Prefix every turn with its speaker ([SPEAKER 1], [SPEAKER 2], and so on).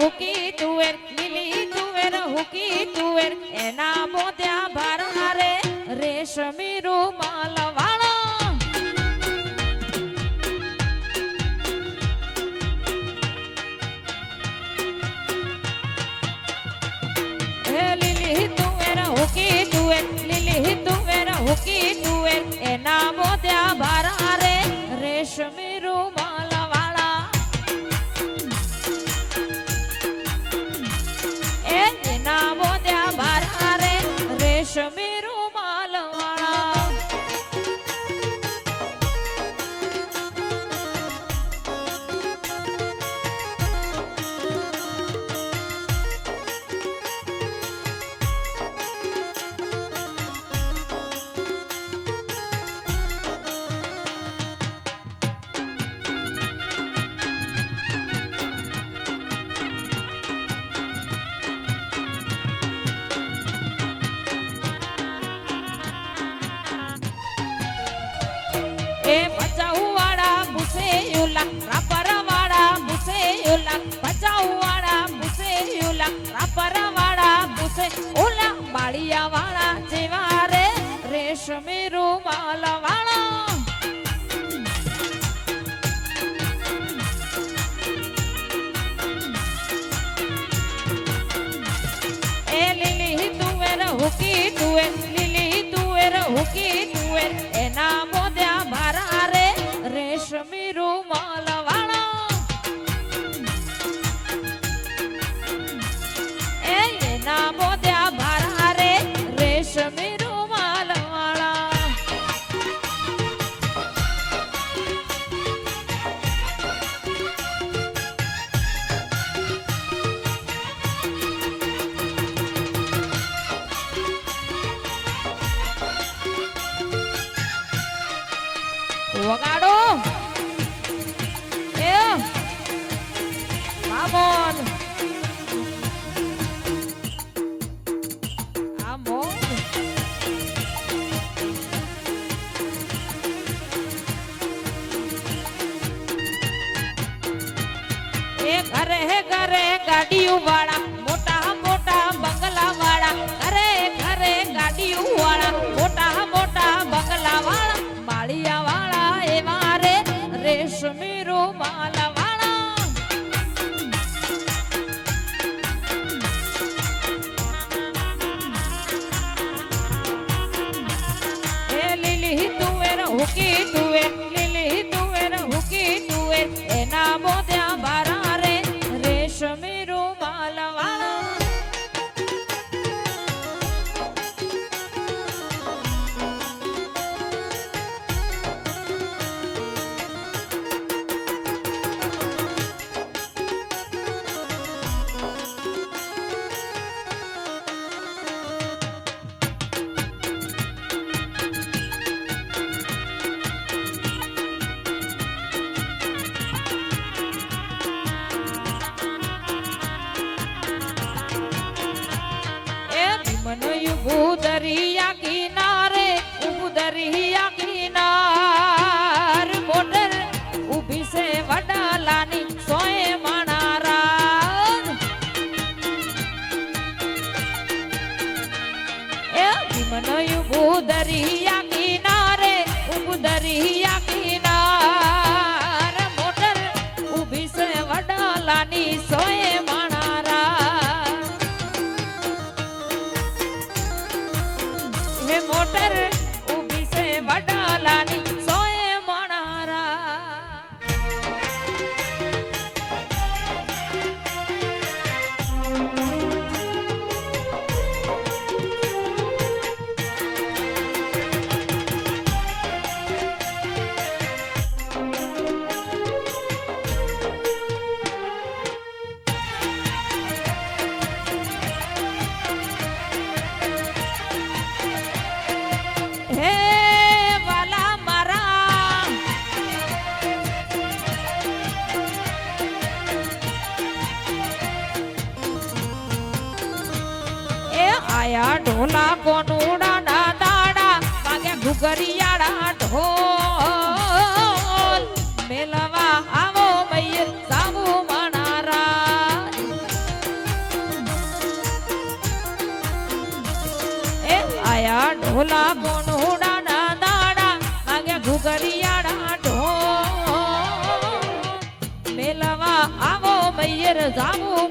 [SPEAKER 1] હુકી તુવેર લીલી તુવેર હુકી તુવેર એના મોત્યા ભારા રે રેશમી રૂમાલ વાળા હે લીલી તુવેર હુકી તુવેર લીલી તુવેર હુકી તુવેર એના મોત્યા ભારા રે રેશમી રૂમાલ વાળા એના મોત્યા ભારા રે રેશમી રૂમાલ વાળા એ બચાઉ વાળા મુસે યુલા રાપર વાળા મુસે યુલા બચાઉ વાળા મુસે યુલા રાપર વાળા મુસે ઓલા બાળિયા વાળા જેવા રે રેશમી રૂમાલ વાળા એ લીલી તુવેર હુકી તુવેર લીલી તુવેર હુકી તુવેર એના મોદ્યા ભારા રે રેશમી રૂમાલ વાળા એના મોદ્યા ભારા રે રેશમી રૂમાલ વાળા વગાડો એ આમોન આમોન એ ઘરે ઘરે ગાડીયું વાળા મોટા મોટા બંગલા વાળા ઘરે ઘરે ગાડીયું વાળા મોટા મોટા બંગલા વાળા માળિયા વાળા એવા રે રેશમી રૂમાલ વાળા એ લીલી તુવેર હુકી તુવેર લીલી તુવેર હુકી તુવેર એના મોત્યા ભારા રે રેશમી રૂમાલ વાળા ઉબુદરિયા કિનારે ઉબુદરિયા કિનાર મોટર ઉભી છે વડાલાની સોએ મણારા એ વિમનો ઉબુદરિયા કિનારે ઉબુદરિયા કિનાર મોટર ઉભી છે વડાલાની સોએ મોટર ઉભી છે વડાલાની સોએ મણારા હે વાલા મારા એ આયા ઢોલા કોનુડા દાડા વાગે ઘુઘરિયાડા ઢોલ મેલવા આવો મૈયર સાબુ મણારા ઓલા કોણ હોડાના દાડા માગે ઘુઘરિયાડા ઢો મેલવા આવો મૈયર જાવું